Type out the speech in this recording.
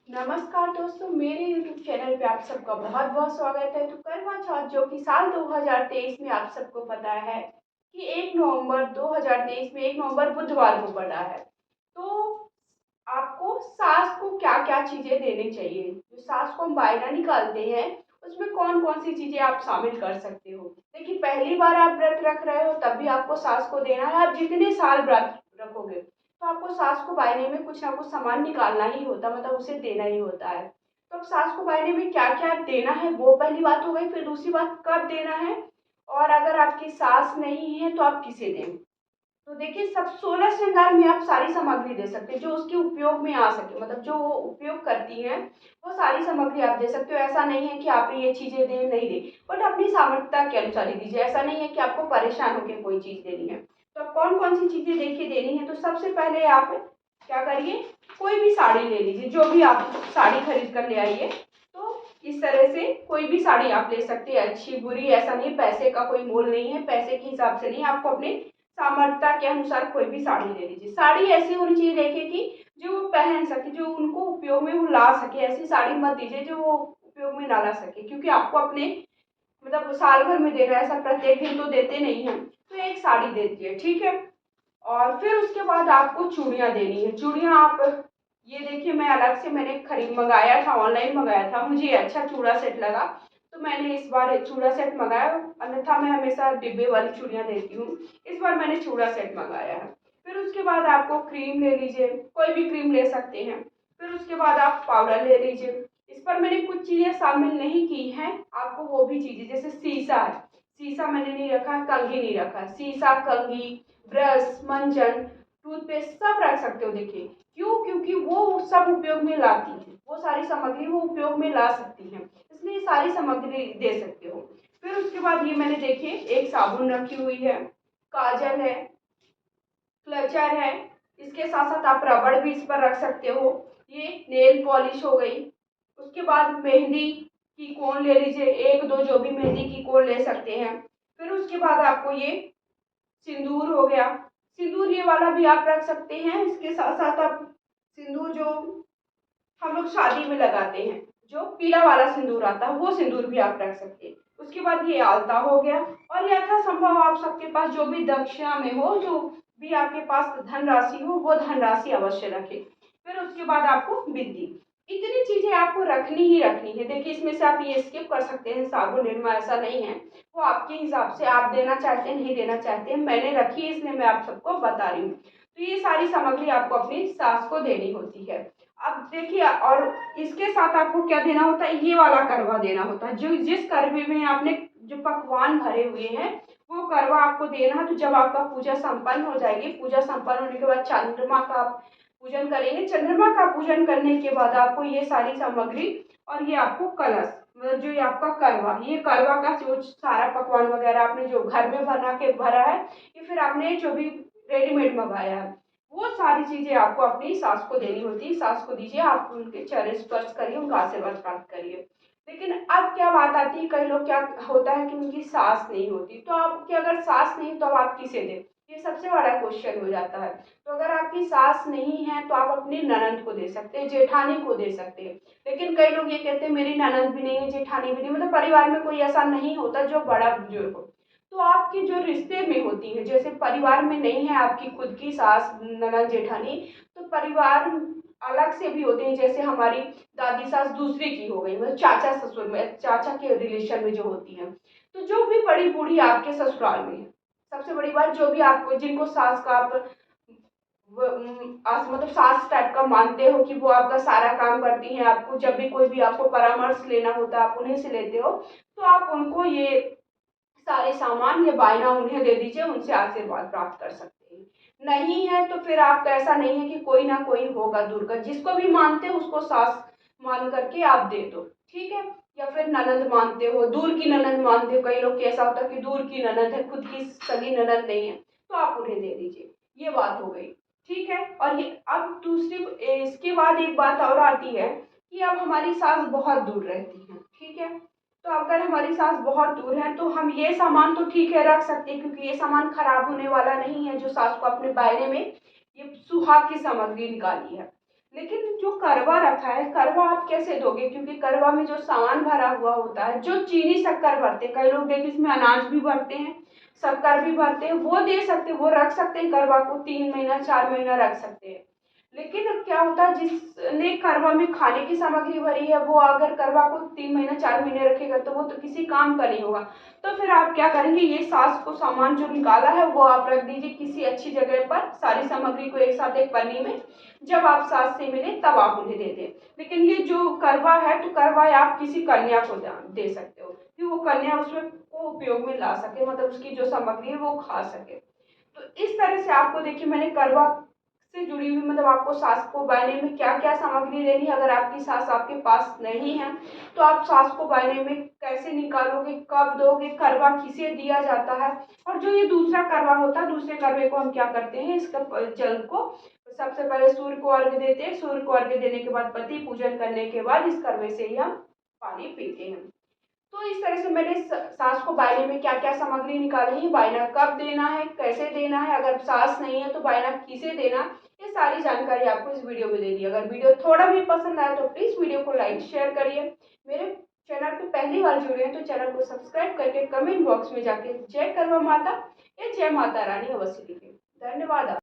नमस्कार दोस्तों, मेरे YouTube चैनल पे आप सबका बहुत बहुत स्वागत है। तो करवा चौथ जो कि साल 2023 में आप सबको पता है कि 1 नवंबर 2023 में 1 नवंबर बुधवार को पड़ा है। तो आपको सास को क्या-क्या चीज़ें देनी चाहिए? जो सास को हम वायरा निकालते हैं, उसमें कौन-कौन सी चीज़ें आप शामिल कर सकते हो? देखिए, पहली बार आप व्रत रख रहे हो तब भी आपको सास को देना है। आप जितने साल व्रत रखोगे तो आपको सास को वायने में कुछ ना कुछ सामान निकालना ही होता है, मतलब उसे देना ही होता है। तो अब सास को वायने में क्या-क्या देना है वो पहली बात हो गई, फिर दूसरी बात कब देना है और अगर आपकी सास नहीं है तो आप किसे दें? तो देखिए, सब 16 श्रृंगार में आप सारी सामग्री दे सकते हैं जो उसके उपयोग में आ सके, मतलब जो वो उपयोग करती हैं वो सारी सामग्री आप दे सकते हो। ऐसा नहीं है कि आप ये चीज़ें दें, नहीं दें, बट अपनी सामर्थ्यता के अनुसार ही दीजिए। ऐसा नहीं है कि आपको परेशान होकर कोई चीज़ देनी है। तो कौन कौन सी चीज़ें देखिए देनी है, तो सबसे पहले आप क्या करिए, कोई भी साड़ी ले लीजिए। जो भी आप साड़ी खरीद कर ले आइए, तो इस तरह से कोई भी साड़ी आप ले सकते हैं, अच्छी बुरी ऐसा नहीं, पैसे का कोई मोल नहीं है, पैसे के हिसाब से नहीं, आपको अपने सामर्थ्यता के अनुसार कोई भी साड़ी ले लीजिए। साड़ी ऐसी होनी चाहिए देखिए कि जो वो पहन सके, जो उनको उपयोग में वो ला सके। ऐसी साड़ी मत दीजिए जो वो उपयोग में ना ला सके, क्योंकि आपको अपने मतलब साल भर में देना है, ऐसा प्रत्येक दिन तो देते नहीं हैं। तो एक साड़ी दे दीजिए, ठीक है। और फिर उसके बाद आपको चूड़ियाँ देनी है। चूड़ियाँ आप ये देखिए, मैं अलग से मैंने खरीद मंगाया था, ऑनलाइन मंगाया था, मुझे अच्छा चूड़ा सेट लगा तो मैंने इस बार एक चूड़ा सेट मंगाया। अन्यथा मैं हमेशा डिब्बे वाली चूड़ियाँ देती हूँ, इस बार मैंने चूड़ा सेट मंगाया है। फिर उसके बाद आपको क्रीम ले लीजिए, कोई भी क्रीम ले सकते हैं। फिर उसके बाद आप पाउडर ले लीजिए। इस पर मैंने कुछ चीज़ें शामिल नहीं की हैं, आपको वो भी चीज़ें जैसे शीशा है, शीशा मैंने नहीं रखा, कंघी नहीं रखा, शीशा, कंघी, ब्रश, मंजन, टूथपेस्ट सब रख सकते हो। देखिए क्यों, क्योंकि वो सब उपयोग में लाती है, वो सारी सामग्री वो उपयोग में ला सकती हैं, इसलिए सारी सामग्री दे सकते हो। फिर उसके बाद ये मैंने देखिए एक साबुन रखी हुई है, काजल है, क्लचर है, इसके साथ साथ आप रबड़ भी इस पर रख सकते हो। ये नेल पॉलिश हो गई। उसके बाद मेहंदी की कोन ले लीजिए, एक दो जो भी मेहंदी की कोन ले सकते हैं। फिर उसके बाद आपको ये सिंदूर हो गया, सिंदूर ये वाला भी आप रख सकते हैं। इसके साथ साथ आप सिंदूर जो हम लोग शादी में लगाते हैं, जो पीला वाला सिंदूर आता है, वो सिंदूर भी आप रख सकते हैं। उसके बाद ये आलता हो गया, और यथासंभव आप सबके पास जो भी दक्षिणा में हो, जो भी आपके पास धनराशि हो, वो धनराशि अवश्य रखें। फिर उसके बाद आपको बिंदी, इतनी चीजें आपको रखनी ही रखनी है। देखिए, इसमें से आप ये स्किप कर सकते हैं, साबुन निरमा ऐसा नहीं है, वो आपके हिसाब से आप देना चाहते हैं, नहीं देना चाहते हैं। मैंने रखी है इसलिए मैं आप सबको बता रही हूँ। तो ये सारी सामग्री आपको अपनी सास को देनी होती है। अब देखिए, और इसके साथ आपको क्या देना होता है, ये वाला करवा देना होता है। जो जिस करवे में आपने जो पकवान भरे हुए हैं वो करवा आपको देना है। तो जब आपका पूजा संपन्न हो जाएगी, पूजा संपन्न होने के बाद चंद्रमा का आप पूजन करेंगे। चंद्रमा का पूजन करने के बाद आपको ये सारी सामग्री और ये आपको कलश, मतलब जो ये आपका करवा, ये करवा का जो सारा पकवान वगैरह आपने जो घर में बना के भरा है, ये फिर आपने जो भी रेडीमेड मंगाया है, वो सारी चीजें आपको अपनी सास को देनी होती है। सास को दीजिए, आप उनके चरण स्पर्श करिए, उनका आशीर्वाद प्राप्त करिए। लेकिन अब क्या बात आती है, कई लोग क्या होता है कि उनकी सास नहीं होती, तो आपकी अगर सास नहीं तो अब आप किसे दें, ये सबसे बड़ा क्वेश्चन हो जाता है। तो अगर आपकी सास नहीं है तो आप अपनी ननंद को दे सकते हैं, जेठानी को दे सकते हैं। लेकिन कई लोग ये कहते हैं मेरी ननंद भी नहीं है, जेठानी भी नहीं, मतलब परिवार में कोई ऐसा नहीं होता जो बड़ा बुजुर्ग हो। तो आपके जो रिश्ते में होती है, जैसे परिवार में नहीं है आपकी खुद की सास, ननद, जेठानी, तो परिवार अलग से भी होते हैं। जैसे हमारी दादी सास दूसरे की हो गई, मतलब चाचा ससुर में, चाचा के रिलेशन में जो होती हैं। तो जो भी बड़ी बूढ़ी आपके ससुराल में है, सबसे बड़ी बात, जो भी आपको जिनको सास का आप मतलब सास टाइप का मानते हो कि वो आपका सारा काम करती हैं, आपको जब भी कोई भी आपको परामर्श लेना होता है आप उन्हीं से लेते हो, तो आप उनको ये सारे सामान या वायना उन्हें दे दीजिए, उनसे आशीर्वाद प्राप्त कर सकते हैं। नहीं है तो फिर आप, ऐसा नहीं है कि कोई ना कोई होगा दूर का, जिसको भी मानते हो उसको सास मान करके आप दे दो, ठीक है। या फिर ननंद मानते हो, दूर की ननंद मानते हो, कई लोग कैसा होता है कि दूर की ननंद है, खुद की सगी ननंद नहीं है, तो आप उन्हें दे दीजिए। ये बात हो गई, ठीक है। और ये अब दूसरी, इसके बाद एक बात और आती है कि अब हमारी सास बहुत दूर रहती है, ठीक है। तो अगर हमारी सास बहुत दूर है तो हम ये सामान तो ठीक है रख सकते हैं, क्योंकि ये सामान खराब होने वाला नहीं है। जो सास को अपने बायने में ये सुहाग की सामग्री निकाली है, लेकिन जो करवा रखा है, करवा आप कैसे दोगे? क्योंकि करवा में जो सामान भरा हुआ होता है, जो चीनी शक्कर भरते हैं, कई लोग देखिए इसमें अनाज भी भरते हैं, शक्कर भी भरते हैं, वो दे सकते हैं, वो रख सकते हैं, करवा को 3 महीना 4 महीना रख सकते हैं। लेकिन क्या होता है, जिसने करवा में खाने की सामग्री भरी है, वो अगर करवा को 3 महीना 4 महीने रखेगा तो वो तो किसी काम का नहीं होगा। तो फिर आप क्या करेंगे, ये सास को सामान जो निकाला है वो आप रख दीजिए किसी अच्छी जगह पर, सारी सामग्री को एक साथ एक पन्नी में। जब आप सास से मिले तब आप उन्हें दे दें। लेकिन ये जो करवा है, तो करवा आप किसी कन्या को दे सकते हो कि वो कन्या उसमें को उपयोग में ला सके, मतलब उसकी जो सामग्री है वो खा सके। तो इस तरह से आपको देखिए मैंने करवा से जुड़ी हुई, मतलब आपको सास को बायने में क्या क्या सामग्री देनी है। अगर आपकी सास आपके पास नहीं है तो आप सास को बायने में कैसे निकालोगे, कब दोगे, करवा किसे दिया जाता है, और जो ये दूसरा करवा होता है, दूसरे करवे को हम क्या करते हैं, इसका जल को सबसे पहले सूर्य को अर्घ्य देते हैं, सूर्य को अर्घ्य देने के बाद पति पूजन करने के बाद इस करवे से ही हम पानी पीते हैं। तो इस तरह से मैंने सास को बायने में क्या क्या सामग्री निकालनी है, बायना कब देना है, कैसे देना है, अगर सास नहीं है तो बायना किसे देना, ये सारी जानकारी आपको इस वीडियो में दे दी। अगर वीडियो थोड़ा भी पसंद आया तो प्लीज़ वीडियो को लाइक शेयर करिए। मेरे चैनल पे पहली बार जुड़े हैं तो चैनल को सब्सक्राइब करके कमेंट बॉक्स में जाके जय करवा माता या जय माता रानी अवश्य लिखें। धन्यवाद।